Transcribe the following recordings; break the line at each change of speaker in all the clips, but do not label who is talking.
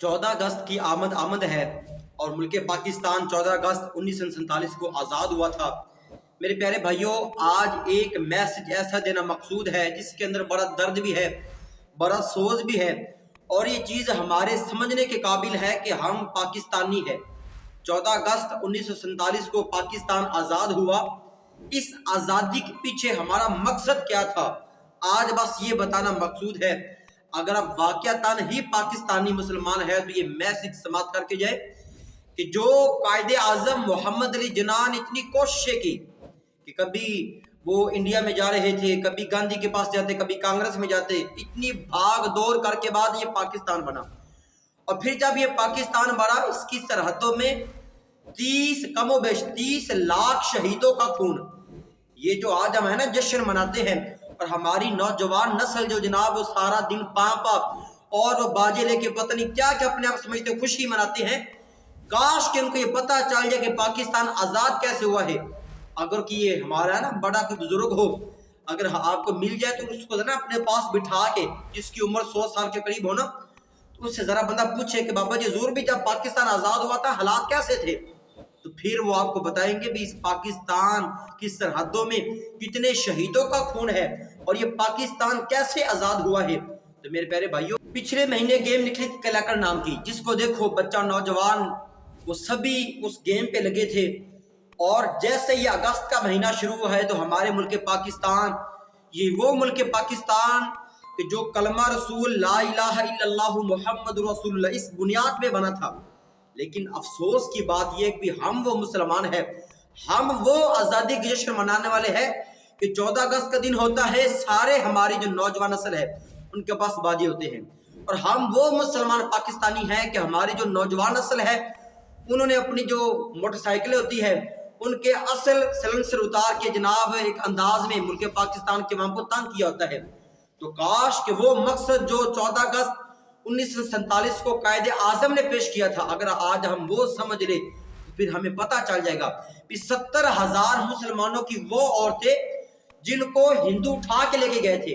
14 अगस्त की आमद है और मुल्क पाकिस्तान 14 अगस्त 1947 को आज़ाद हुआ था। मेरे प्यारे भाइयों, आज एक मैसेज ऐसा देना मकसूद है जिसके अंदर बड़ा दर्द भी है, बड़ा सोच भी है और ये चीज़ हमारे समझने के काबिल है कि हम पाकिस्तानी है। 14 अगस्त 1947 को पाकिस्तान आज़ाद हुआ। इस आज़ादी के पीछे हमारा मकसद क्या था, आज बस ये बताना मकसूद है। अगर आप वाकयातन ही पाकिस्तानी मुसलमान है तो ये मैसेज समाप्त करके जाए कि जो कायदे आज़म मोहम्मद अली जिन्ना ने इतनी कोशिशें की कि कभी वो इंडिया में जा रहे थे, कभी गांधी के पास जाते, कभी कांग्रेस में जाते, इतनी भाग दौड़ करके बाद ये पाकिस्तान बना। और फिर जब ये पाकिस्तान बना, इसकी सरहदों में 30 लाख शहीदों का खून, ये जो आज हम है ना जश्न मनाते हैं, और हमारी नौजवान नस्ल जो जनाब वो सारा दिन पापा और वो बाजे लेके पता नहीं क्या क्या अपने आप समझते खुशी मनाते हैं। काश कि उनको ये पता चल जाए कि पाकिस्तान आज़ाद कैसे हुआ है। अगर कि ये हमारा ना बड़ा कोई बुजुर्ग हो, अगर आपको मिल जाए तो उसको ना अपने पास बिठा के, जिसकी उम्र 100 साल के करीब हो ना, तो उससे ज़रा बंदा पूछे कि बाबा जी ज़रूर भी जब पाकिस्तान आज़ाद हुआ था हालात कैसे थे, तो फिर वो आपको बताएंगे भी इस पाकिस्तान की सरहदों में कितने शहीदों का खून है और ये पाकिस्तान कैसे आज़ाद हुआ है। तो मेरे प्यारे भाइयों, पिछले महीने गेम निकली थी कलाकर नाम की, जिसको देखो बच्चा नौजवान वो सभी उस गेम पे लगे थे। और जैसे ही अगस्त का महीना शुरू हुआ है तो हमारे मुल्क पाकिस्तान, ये वो मुल्क पाकिस्तान कि जो कलमा रसूल ला इलाहा इल्लल्लाह मुहम्मद रसूलुल्लाह इस बुनियाद पे बना था। लेकिन अफसोस की बात यह कि हम वो मुसलमान हैं, हम वो आज़ादी की जश्न मनाने वाले हैं कि 14 अगस्त का दिन होता है, सारे हमारी जो नौजवान नस्ल है उनके पास बाजी होते हैं, और हम वो मुसलमान पाकिस्तानी हैं कि हमारी जो नौजवान नस्ल है उन्होंने अपनी जो मोटरसाइकिलें होती है उनके असल सलेंसर उतार के जनाब एक अंदाज में मुल्क पाकिस्तान के वहां को तंग किया होता है। तो काश कि वो मकसद जो 14 अगस्त 1947 को कायदे आज़म ने पेश किया था, अगर आज हम वो समझ ले तो फिर हमें पता चल जाएगा कि 70,000 मुसलमानों की वो औरतें जिनको हिंदू उठा के लेके गए थे,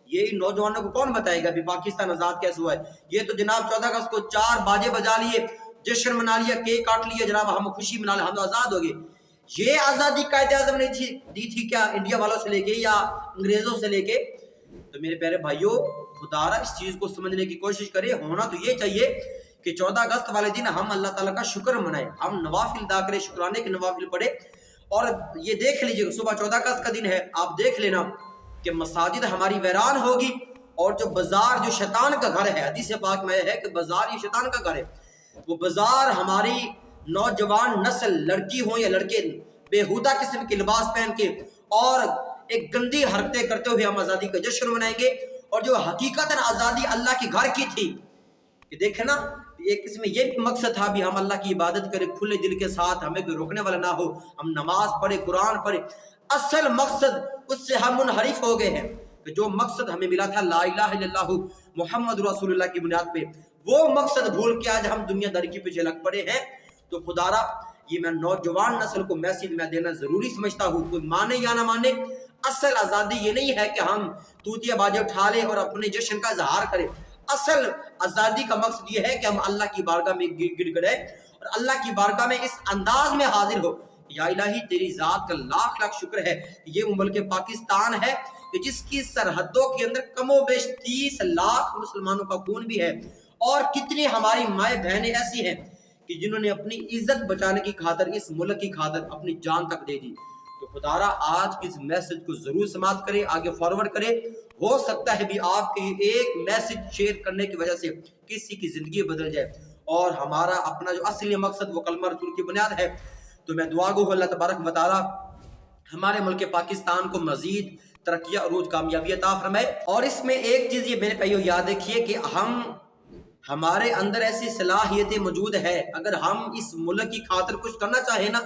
ये नौजवानों को कौन बताएगा भी पाकिस्तान आज़ाद कैसे हुआ है। ये तो जनाब 14 अगस्त को 4 बाजे बजा लिए, जश्न मना लिया, केक काट लिया, जनाब हम खुशी मना लिया, हम तो आज़ाद हो गए। ये आज़ादी कायदे आज़म ने दी थी क्या इंडिया वालों से लेके या अंग्रेजों से लेके। तो मेरे प्यारे भाइयों, खुदारा इस चीज को समझने की कोशिश करें। होना तो ये चाहिए कि 14 अगस्त वाले दिन हम अल्लाह ताला का शुक्र मनाएं, हम नवाफिल अदा करें, शुक्राने के नवाफिल पढ़े। और ये देख लीजिए सुबह 14 अगस्त का दिन है, आप देख लेना कि मसाजिद हमारी वैरान होगी और जो बाजार जो शैतान का घर है, हदीस पाक में है कि बाजार ये शैतान का घर है, वो बाजार हमारी नौजवान नस्ल लड़की हो या लड़के बेहुदा किस्म के लिबास पहन के और एक गंदी हरकतें करते हुए हम आज़ादी का जश्न मनाएंगे। और जो हकीकतन आज़ादी अल्लाह के घर की थी, कि देखे ना एक इसमें ये भी मकसद था भी हम अल्लाह की इबादत करें खुले दिल के साथ, हमें कोई रोकने वाला ना हो, हम नमाज पढ़े, कुरान पढ़े। असल मकसद उससे हम मुनहरिफ हो गए हैं कि जो मकसद हमें मिला था ला इलाहा इल्लल्लाह मुहम्मद रसूलुल्लाह की बुनियाद पे, वो मकसद भूल के आज हम दुनियादारी के पीछे लग पड़े हैं। तो खुदारा ये मैं नौजवान नस्ल को मैसेज मैं देना जरूरी समझता हूँ, कोई माने या ना माने, असल आज़ादी ये नहीं है कि हम तूतिया बाजे उठा ले और अपने जश्न का इजहार करें। असल आज़ादी का मकसद ये है कि हम अल्लाह की बारगाह में गिड़गिड़ाए और अल्लाह की बारगाह में इस अंदाज में हाजिर हो, या इलाही तेरी ज़ात का लाख लाख शुक्र है कि ये मुल्क पाकिस्तान है कि जिसकी सरहदों के अंदर कमोबेश 30 लाख मुसलमानों का खून भी है। और कितनी हमारी माए बहनें ऐसी हैं कि जिन्होंने अपनी इज्जत बचाने की खातिर, इस मुल्क की खातिर अपनी जान तक दे दी। तो खुदारा आज इस मैसेज को जरूर समाप्त करें, आगे फॉरवर्ड करें। हो सकता है भी आपके एक मैसेज शेयर करने की वजह से किसी की जिंदगी बदल जाए और हमारा अपना जो असली मकसद वो कलमा रसूल की बुनियाद है। तो मैं दुआ गो अल्लाह तबारक व तआला हमारे मुल्क पाकिस्तान को मजीद तरक्की अरूज कामयाबी अता फरमाए। और इसमें एक चीज ये मेरे भाइयों याद रखिए कि हमारे अंदर ऐसी सलाहियतें मौजूद है, अगर हम इस मुल्क की खातिर कुछ करना चाहे ना,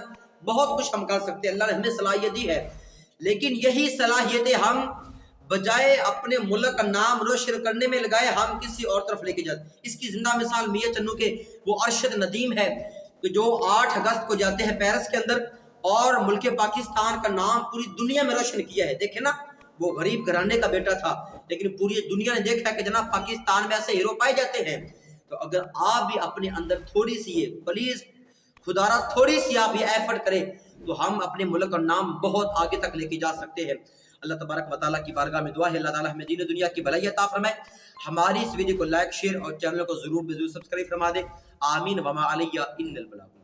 बहुत कुछ हम कर सकते हैं, अल्लाह ने हमें सलाहियत दी है। लेकिन यही सलाहियतें हम बजाय अपने मुल्क का नाम रोशन करने में लगाए, हम किसी और तरफ लेके जाते। इसकी जिंदा मिसाल मियां चन्नू के वो अरशद नदीम है कि जो 8 अगस्त को जाते हैं पेरिस के अंदर और मुल्क पाकिस्तान का नाम पूरी दुनिया में रोशन किया है। देखे ना, वो गरीब घराने का बेटा था, लेकिन पूरी दुनिया ने देखा कि जनाब पाकिस्तान में ऐसे हीरो पाए जाते हैं। تو اگر آپ بھی اپنے اندر تھوڑی سی یہ پلیز خدا را تھوڑی سی آپ یہ ایفرٹ کریں تو ہم اپنے ملک کا نام بہت آگے تک لے کے جا سکتے ہیں۔ اللہ تبارک و تعالیٰ کی بارگاہ میں دعا ہے اللہ تعالیٰ ہمیں دین و دنیا کی بھلائی عطا فرمائے۔ ہماری اس ویڈیو کو لائک شیئر اور چینل کو ضرور سبسکرائب فرما دے۔ آمین وما علیہ الا البلاغ۔